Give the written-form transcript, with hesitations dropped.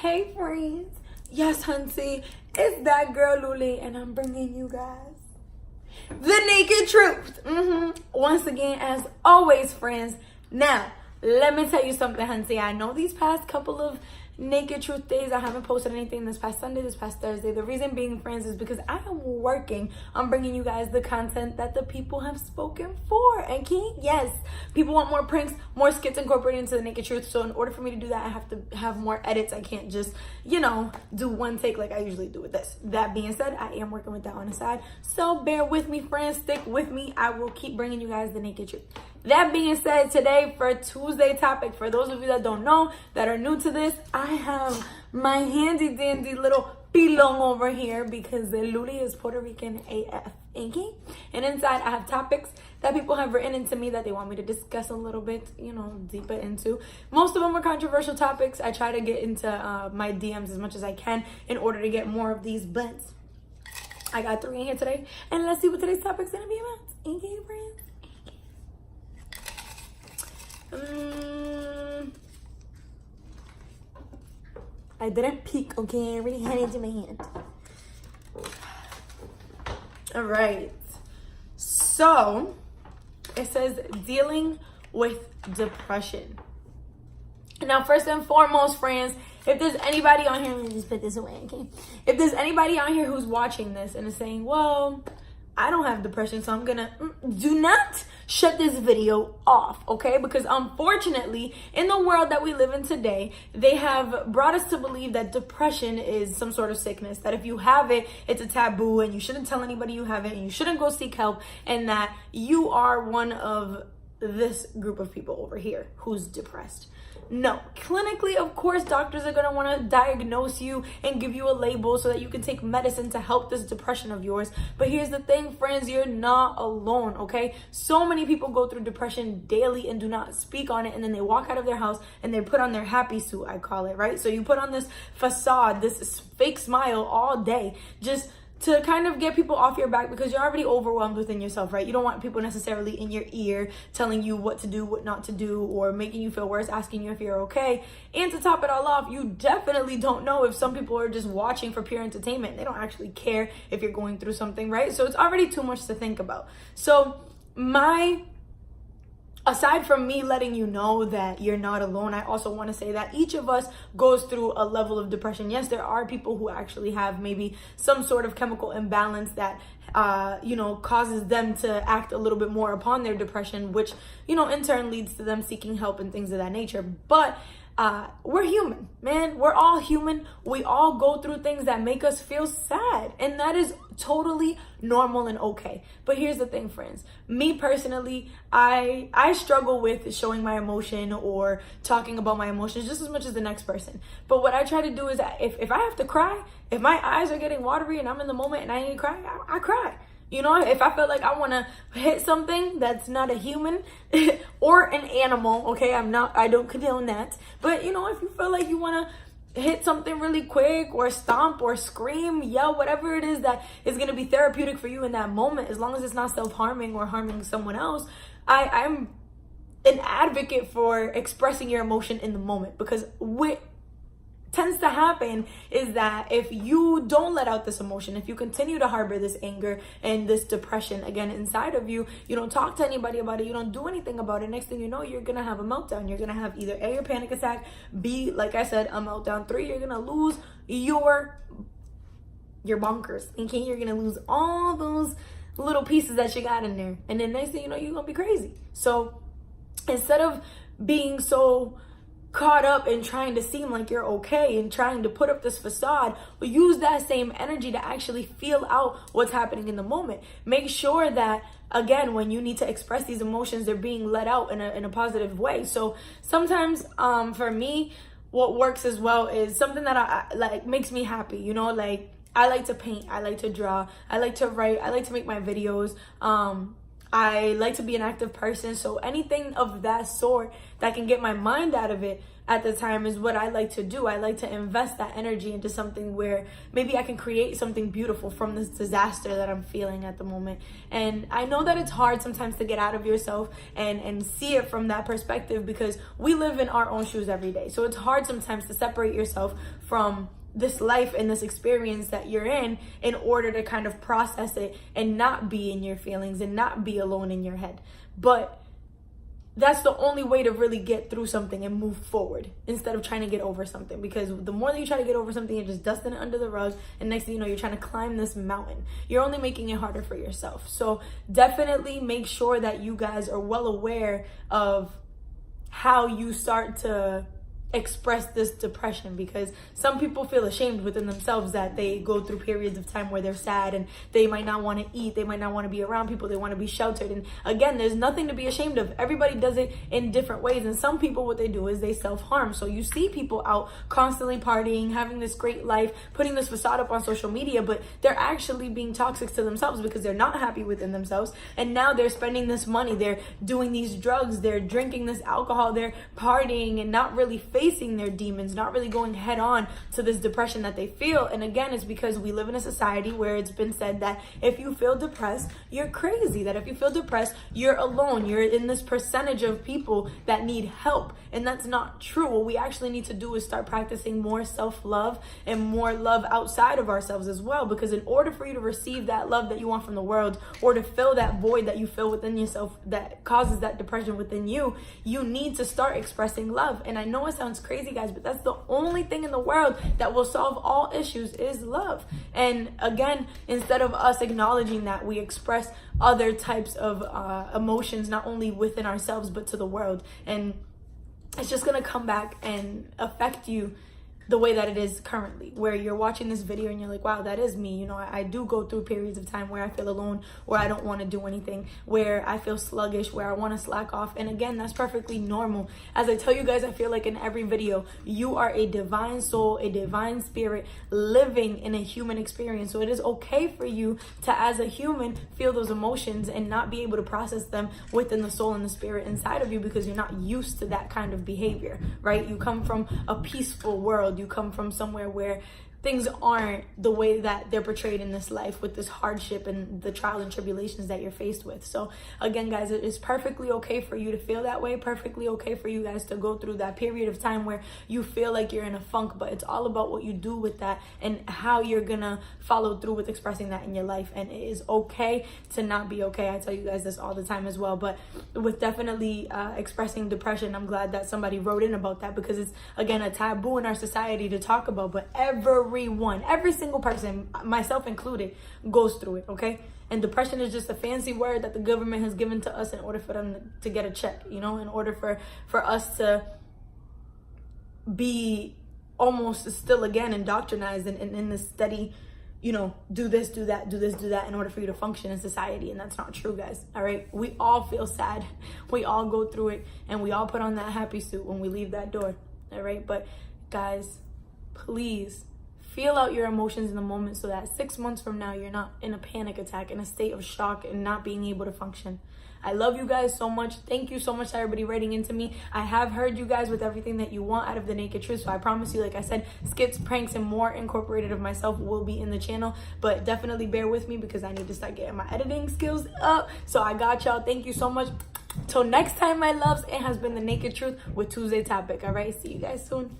Hey friends, yes Hunty, it's that girl Luli and I'm bringing you guys the naked truth. Once again, as always friends. Now, let me tell you something, Hunty. I know these past couple of naked truth days I haven't posted anything, this past Sunday, this past Thursday. The reason being, friends, is because I am working on bringing you guys the content that the people have spoken for. And yes, people want more pranks, more skits incorporated into the naked truth. So in order for me to do that, I have to have more edits. I can't just, do one take like I usually do with this. That being said, I am working with that on the side. So bear with me, friends. Stick with me. I will keep bringing you guys the naked truth. That being said, today for Tuesday topic, for those of you that don't know, that are new to this, I have my handy dandy little pilong over here because the Luli is Puerto Rican AF. Okay? And inside I have topics that people have written into me that they want me to discuss a little bit, deeper into. Most of them are controversial topics. I try to get into my DMs as much as I can in order to get more of these, but I got 3 in here today. And let's see what today's topic's gonna be about. Okay, friends? I didn't peek, okay? I already had it in my hand. All right. So, it says dealing with depression. Now, first and foremost, friends, if there's anybody on here, let me just put this away, okay? If there's anybody on here who's watching this and is saying, well, I don't have depression, so I'm gonna do not shut this video off, okay? Because unfortunately, in the world that we live in today, they have brought us to believe that depression is some sort of sickness, that if you have it, it's a taboo and you shouldn't tell anybody you have it and you shouldn't go seek help, and that you are one of this group of people over here who's depressed. No, clinically, of course, doctors are going to want to diagnose you and give you a label so that you can take medicine to help this depression of yours. But here's the thing, friends, you're not alone, okay? So many people go through depression daily and do not speak on it, and then they walk out of their house and they put on their happy suit, I call it, right? So you put on this facade, this fake smile all day, just to kind of get people off your back because you're already overwhelmed within yourself, right? You don't want people necessarily in your ear telling you what to do, what not to do, or making you feel worse, asking you if you're okay. And to top it all off, you definitely don't know if some people are just watching for pure entertainment. They don't actually care if you're going through something, right? So it's already too much to think about. So aside from me letting you know that you're not alone, I also want to say that each of us goes through a level of depression. Yes, there are people who actually have maybe some sort of chemical imbalance that, causes them to act a little bit more upon their depression, which, in turn leads to them seeking help and things of that nature. But we're human, man. We're all human. We all go through things that make us feel sad, and that is totally normal and okay. But here's the thing, friends. Me personally, I struggle with showing my emotion or talking about my emotions just as much as the next person. But what I try to do is that if I have to cry, if my eyes are getting watery and I'm in the moment and I need to cry, I cry. If I feel like I want to hit something that's not a human or an animal, okay, I don't condone that. But, if you feel like you want to hit something really quick or stomp or scream, yell, whatever it is that is going to be therapeutic for you in that moment, as long as it's not self-harming or harming someone else, I'm an advocate for expressing your emotion in the moment, because what tends to happen is that if you don't let out this emotion, if you continue to harbor this anger and this depression again inside of you, you don't talk to anybody about it, you don't do anything about it, next thing you know, you're gonna have a meltdown. You're gonna have either A, a panic attack, B, like I said, a meltdown, 3, you're gonna lose your bonkers, okay? You're gonna lose all those little pieces that you got in there, and then next thing you know, you're gonna be crazy. So instead of being so caught up in trying to seem like you're okay and trying to put up this facade, use that same energy to actually feel out what's happening in the moment. Make sure that, again, when you need to express these emotions, they're being let out in a positive way. So sometimes for me, what works as well is something that I like makes me happy, I like to paint, I like to draw, I like to write, I like to make my videos. I like to be an active person. So anything of that sort that can get my mind out of it at the time is what I like to do. I like to invest that energy into something where maybe I can create something beautiful from this disaster that I'm feeling at the moment. And I know that it's hard sometimes to get out of yourself and see it from that perspective, because we live in our own shoes every day. So it's hard sometimes to separate yourself from this life and this experience that you're in order to kind of process it and not be in your feelings and not be alone in your head. But that's the only way to really get through something and move forward, instead of trying to get over something. Because the more that you try to get over something, you're just dusting it under the rug, and next thing you know, you're trying to climb this mountain. You're only making it harder for yourself. So definitely make sure that you guys are well aware of how you start to express this depression, because some people feel ashamed within themselves that they go through periods of time where they're sad and they might not want to eat, they might not want to be around people, they want to be sheltered. And again, there's nothing to be ashamed of. Everybody does it in different ways, and some people, what they do is they self-harm. So you see people out constantly partying, having this great life, putting this facade up on social media, but they're actually being toxic to themselves because they're not happy within themselves. And now they're spending this money, they're doing these drugs, they're drinking this alcohol, they're partying and not really facing their demons, not really going head on to this depression that they feel. And again, it's because we live in a society where it's been said that if you feel depressed, you're crazy, that if you feel depressed, you're alone, you're in this percentage of people that need help. And that's not true. What we actually need to do is start practicing more self-love and more love outside of ourselves as well, because in order for you to receive that love that you want from the world, or to fill that void that you feel within yourself that causes that depression within you, you need to start expressing love. And I know it sounds crazy, guys, but that's the only thing in the world that will solve all issues is love. And again, instead of us acknowledging that, we express other types of emotions, not only within ourselves but to the world, and it's just gonna come back and affect you the way that it is currently, where you're watching this video and you're like, wow, that is me. You know, I do go through periods of time where I feel alone, where I don't want to do anything, where I feel sluggish, where I want to slack off. And again, that's perfectly normal. As I tell you guys, I feel like in every video, you are a divine soul, a divine spirit living in a human experience. So it is okay for you to, as a human, feel those emotions and not be able to process them within the soul and the spirit inside of you, because you're not used to that kind of behavior, right? You come from a peaceful world. You come from somewhere where things aren't the way that they're portrayed in this life, with this hardship and the trials and tribulations that you're faced with. So again, guys, it is perfectly okay for you to feel that way, perfectly okay for you guys to go through that period of time where you feel like you're in a funk, but it's all about what you do with that and how you're gonna follow through with expressing that in your life. And it is okay to not be okay. I tell you guys this all the time as well, but with definitely expressing depression, I'm glad that somebody wrote in about that, because it's, again, a taboo in our society to talk about, but every single person, myself included, goes through it, okay? And depression is just a fancy word that the government has given to us in order for them to get a check, you know, in order for us to be almost still again indoctrinized and in this steady, you know, do this, do that, do this, do that in order for you to function in society. And that's not true, guys. All right, we all feel sad, we all go through it, and we all put on that happy suit when we leave that door. All right, but guys, please feel out your emotions in the moment, so that 6 months from now, you're not in a panic attack, in a state of shock and not being able to function. I love you guys so much. Thank you so much to everybody writing into me. I have heard you guys with everything that you want out of The Naked Truth. So I promise you, like I said, skits, pranks, and more incorporated of myself will be in the channel. But definitely bear with me, because I need to start getting my editing skills up. So I got y'all. Thank you so much. Till next time, my loves, it has been The Naked Truth with Tuesday Topic. All right, see you guys soon.